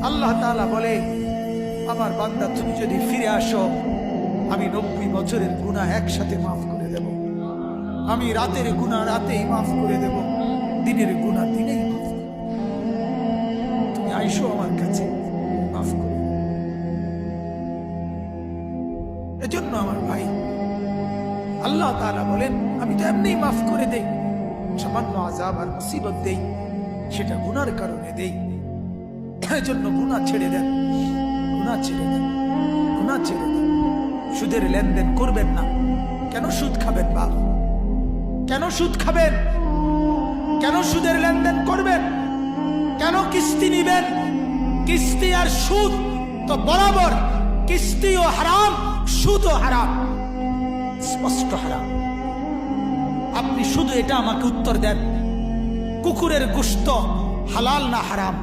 আল্লাহ তাআলা বলে, আমার বান্দা তুমি যদি ফিরে আসো, আমি 90 বছরের গুনাহ একসাথে মাফ করে দেব। আমি রাতের গুনাহ রাতেই মাফ করে দেব, দিনের গুনাহ দিনেই মাফ করে দেব। তুমি আইসো আমার কাছে, মাফ করে। এজন্য আমার ভাই, আল্লাহ তাআলা বলেন আমি তো এমনিই মাফ করে দেই, সামান্য আযাব আর মুসিবত দেই, সেটা গুনার কারণে দেই। এজন্য গুনাহ ছেড়ে দেন, গুনাহ ছেড়ে দেন, গুনাহ ছেড়ে দেন। সুদের লেনদেন করবেন না। কেন সুদ খাবেন বাপ? কেন সুদ খাবেন? কেন সুদের লেনদেন করবেন? কেন কিস্তি নিবেন? কিস্তি আর সুদ তো বরাবর, কিস্তিও হারাম, সুদও হারাম, স্পষ্ট হারাম। আপনি শুধু এটা আমাকে উত্তর দেন, কুকুরের গোশত হালাল না হারাম?